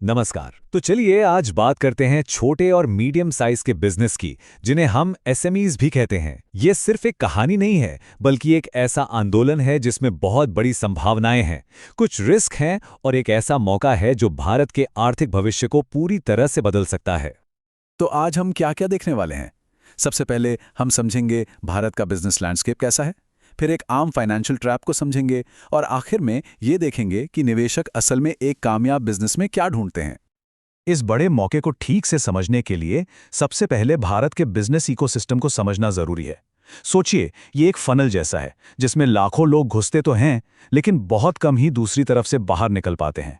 नमस्कार। तो चलिए आज बात करते हैं छोटे और मीडियम साइज के बिजनेस की, जिन्हें हम एसएमईज भी कहते हैं। ये सिर्फ एक कहानी नहीं है, बल्कि एक ऐसा आंदोलन है जिसमें बहुत बड़ी संभावनाएं हैं, कुछ रिस्क हैं और एक ऐसा मौका है जो भारत के आर्थिक भविष्य को पूरी तरह से बदल सकता है। तो आज हम क्या क्या देखने वाले हैं। सबसे पहले हम समझेंगे भारत का बिजनेस लैंडस्केप कैसा है, फिर एक आम फाइनेंशियल ट्रैप को समझेंगे और आखिर में ये देखेंगे कि निवेशक असल में एक कामयाब बिजनेस में क्या ढूंढते हैं। इस बड़े मौके को ठीक से समझने के लिए सबसे पहले भारत के बिजनेस इकोसिस्टम को समझना जरूरी है। सोचिए, ये एक फनल जैसा है जिसमें लाखों लोग घुसते तो हैं, लेकिन बहुत कम ही दूसरी तरफ से बाहर निकल पाते हैं।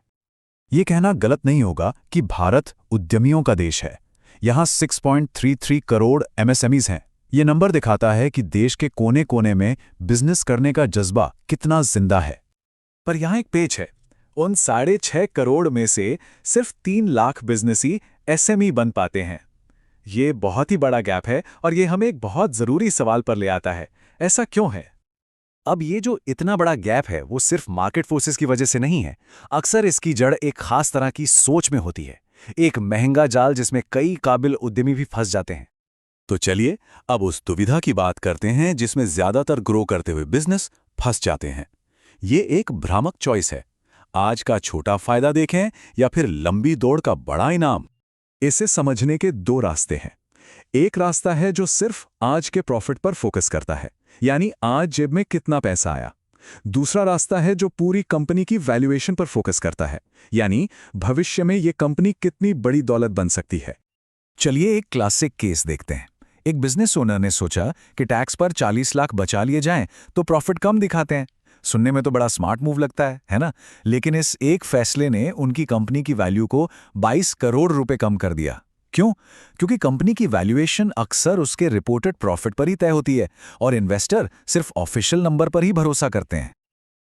ये कहना गलत नहीं होगा कि भारत उद्यमियों का देश है। यहाँ 6.33 करोड़ एमएसएमईज हैं। ये नंबर दिखाता है कि देश के कोने कोने में बिजनेस करने का जज्बा कितना जिंदा है। पर यहाँ एक पेच है। उन 6.5 करोड़ में से सिर्फ 3 लाख बिजनेसी एसएमई बन पाते हैं। ये बहुत ही बड़ा गैप है और ये हमें एक बहुत ज़रूरी सवाल पर ले आता है, ऐसा क्यों है? अब ये जो इतना बड़ा गैप है वो सिर्फ मार्केट फोर्सेस की वजह से नहीं है। अक्सर इसकी जड़ एक खास तरह की सोच में होती है, एक महंगा जाल जिसमें कई काबिल उद्यमी भी फंस जाते हैं। तो चलिए अब उस दुविधा की बात करते हैं जिसमें ज्यादातर ग्रो करते हुए बिजनेस फंस जाते हैं। ये एक भ्रामक चॉइस है। आज का छोटा फायदा देखें या फिर लंबी दौड़ का बड़ा इनाम। इसे समझने के 2 रास्ते हैं। एक रास्ता है जो सिर्फ आज के प्रॉफिट पर फोकस करता है, यानी आज जेब में कितना पैसा आया। दूसरा रास्ता है जो पूरी कंपनी की वैल्यूएशन पर फोकस करता है, यानी भविष्य में ये कंपनी कितनी बड़ी दौलत बन सकती है। चलिए एक क्लासिक केस देखते हैं। एक बिजनेस ओनर ने सोचा कि टैक्स पर 40 लाख बचा लिए जाएं तो प्रॉफिट कम दिखाते हैं। सुनने में तो बड़ा स्मार्ट मूव लगता है ना? लेकिन इस एक फैसले ने उनकी कंपनी की वैल्यू को 22 करोड़ रुपए कम कर दिया। क्यों? क्योंकि कंपनी की वैल्यूएशन अक्सर उसके रिपोर्टेड प्रॉफिट पर ही तय होती है और इन्वेस्टर सिर्फ ऑफिशियल नंबर पर ही भरोसा करते हैं।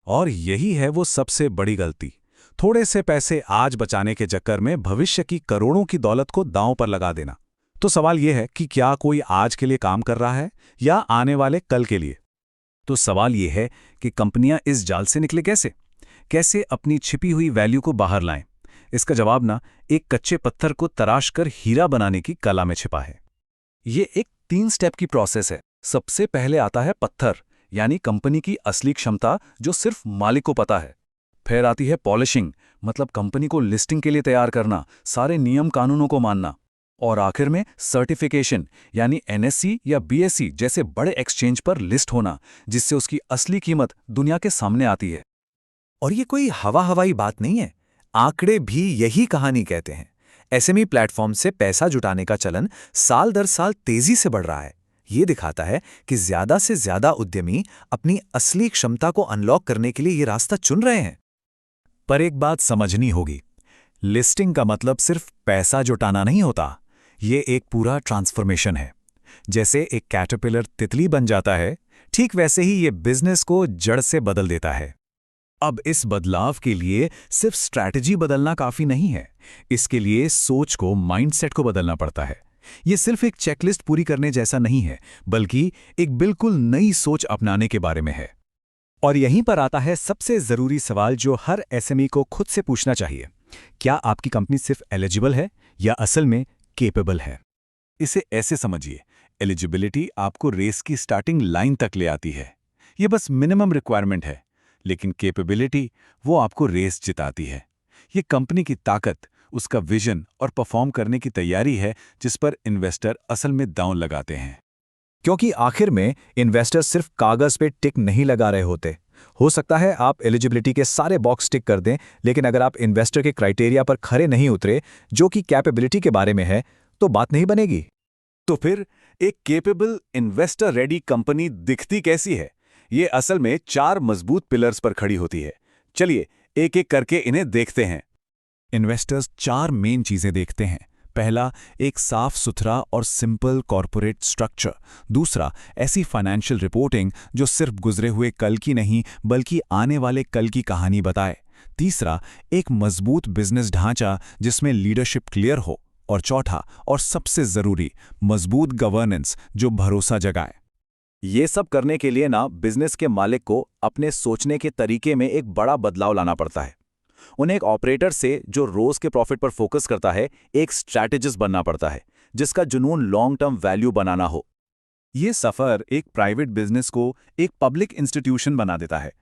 और यही है वो सबसे बड़ी गलती। थोड़े से पैसे आज बचाने के चक्कर में भविष्य की करोड़ों की दौलत को दांव पर लगा देना। तो सवाल यह है कि क्या कोई आज के लिए काम कर रहा है या आने वाले कल के लिए? तो सवाल यह है कि कंपनियां इस जाल से निकले कैसे अपनी छिपी हुई वैल्यू को बाहर लाएं? इसका जवाब ना एक कच्चे पत्थर को तराश कर हीरा बनाने की कला में छिपा है। ये एक 3 स्टेप की प्रोसेस है। सबसे पहले आता है पत्थर, यानी कंपनी की असली क्षमता जो सिर्फ मालिक को पता है। फिर आती है पॉलिशिंग, मतलब कंपनी को लिस्टिंग के लिए तैयार करना, सारे नियम कानूनों को मानना। और आखिर में सर्टिफिकेशन, यानी एनएससी या बीएसई जैसे बड़े एक्सचेंज पर लिस्ट होना, जिससे उसकी असली कीमत दुनिया के सामने आती है। और ये कोई हवाई बात नहीं है। आंकड़े भी यही कहानी कहते हैं। एसएमई प्लेटफॉर्म से पैसा जुटाने का चलन साल दर साल तेजी से बढ़ रहा है। ये दिखाता है कि ज्यादा से ज्यादा उद्यमी अपनी असली क्षमता को अनलॉक करने के लिए ये रास्ता चुन रहे हैं। पर एक बात समझनी होगी, लिस्टिंग का मतलब सिर्फ पैसा जुटाना नहीं होता। ये एक पूरा ट्रांसफॉर्मेशन है। जैसे एक कैटरपिलर तितली बन जाता है, ठीक वैसे ही ये बिजनेस को जड़ से बदल देता है। अब इस बदलाव के लिए सिर्फ स्ट्रैटेजी बदलना काफी नहीं है। इसके लिए सोच को, माइंडसेट को बदलना पड़ता है। ये सिर्फ एक चेकलिस्ट पूरी करने जैसा नहीं है, बल्कि एक बिल्कुल नई सोच अपनाने के बारे में है। और यहीं पर आता है सबसे जरूरी सवाल जो हर एसएमई को खुद से पूछना चाहिए। क्या आपकी कंपनी सिर्फ एलिजिबल है या असल में केपेबल है? इसे ऐसे समझिए, एलिजिबिलिटी आपको रेस की स्टार्टिंग लाइन तक ले आती है। ये बस मिनिमम रिक्वायरमेंट है। लेकिन कैपेबिलिटी वो आपको रेस जिताती है। ये कंपनी की ताकत, उसका विजन और परफॉर्म करने की तैयारी है जिस पर इन्वेस्टर असल में दांव लगाते हैं। क्योंकि आखिर में इन्वेस्टर सिर्फ कागज पे टिक नहीं लगा रहे होते। हो सकता है आप एलिजिबिलिटी के सारे बॉक्स टिक कर दें, लेकिन अगर आप इन्वेस्टर के क्राइटेरिया पर खरे नहीं उतरे, जो कि कैपेबिलिटी के बारे में है, तो बात नहीं बनेगी। तो फिर एक केपेबल, इन्वेस्टर रेडी कंपनी दिखती कैसी है? ये असल में 4 मजबूत पिलर्स पर खड़ी होती है। चलिए एक एक करके इन्हें देखते हैं। इन्वेस्टर्स 4 मेन चीजें देखते हैं। पहला, एक साफ सुथरा और सिंपल कॉर्पोरेट स्ट्रक्चर। दूसरा, ऐसी फाइनेंशियल रिपोर्टिंग जो सिर्फ गुजरे हुए कल की नहीं बल्कि आने वाले कल की कहानी बताए। तीसरा, एक मजबूत बिजनेस ढांचा जिसमें लीडरशिप क्लियर हो। और चौथा और सबसे जरूरी, मजबूत गवर्नेंस जो भरोसा जगाए। ये सब करने के लिए ना बिजनेस के मालिक को अपने सोचने के तरीके में एक बड़ा बदलाव लाना पड़ता है। उन्हें एक ऑपरेटर से जो रोज के प्रॉफिट पर फोकस करता है एक स्ट्रैटेजिस्ट बनना पड़ता है, जिसका जुनून लॉन्ग टर्म वैल्यू बनाना हो। ये सफ़र एक प्राइवेट बिजनेस को एक पब्लिक इंस्टीट्यूशन बना देता है,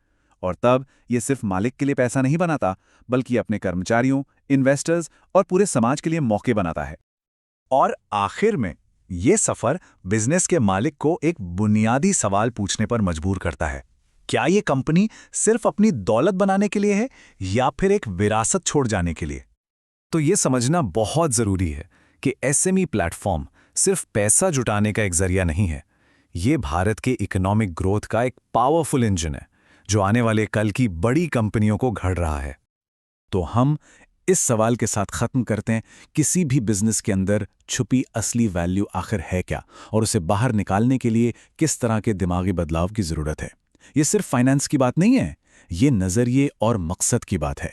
और तब ये सिर्फ मालिक के लिए पैसा नहीं बनाता, बल्कि अपने कर्मचारियों, इन्वेस्टर्स और पूरे समाज के लिए मौके बनाता है। और आखिर में ये सफर बिजनेस के मालिक को एक बुनियादी सवाल पूछने पर मजबूर करता है। क्या ये कंपनी सिर्फ अपनी दौलत बनाने के लिए है या फिर एक विरासत छोड़ जाने के लिए? तो ये समझना बहुत जरूरी है कि एसएमई प्लेटफॉर्म सिर्फ पैसा जुटाने का एक जरिया नहीं है। ये भारत के इकोनॉमिक ग्रोथ का एक पावरफुल इंजन है, जो आने वाले कल की बड़ी कंपनियों को घड़ रहा है। तो हम इस सवाल के साथ खत्म करते हैं, किसी भी बिजनेस के अंदर छुपी असली वैल्यू आखिर है क्या, और उसे बाहर निकालने के लिए किस तरह के दिमागी बदलाव की जरूरत है। ये सिर्फ फाइनेंस की बात नहीं है, ये नजरिए और मकसद की बात है।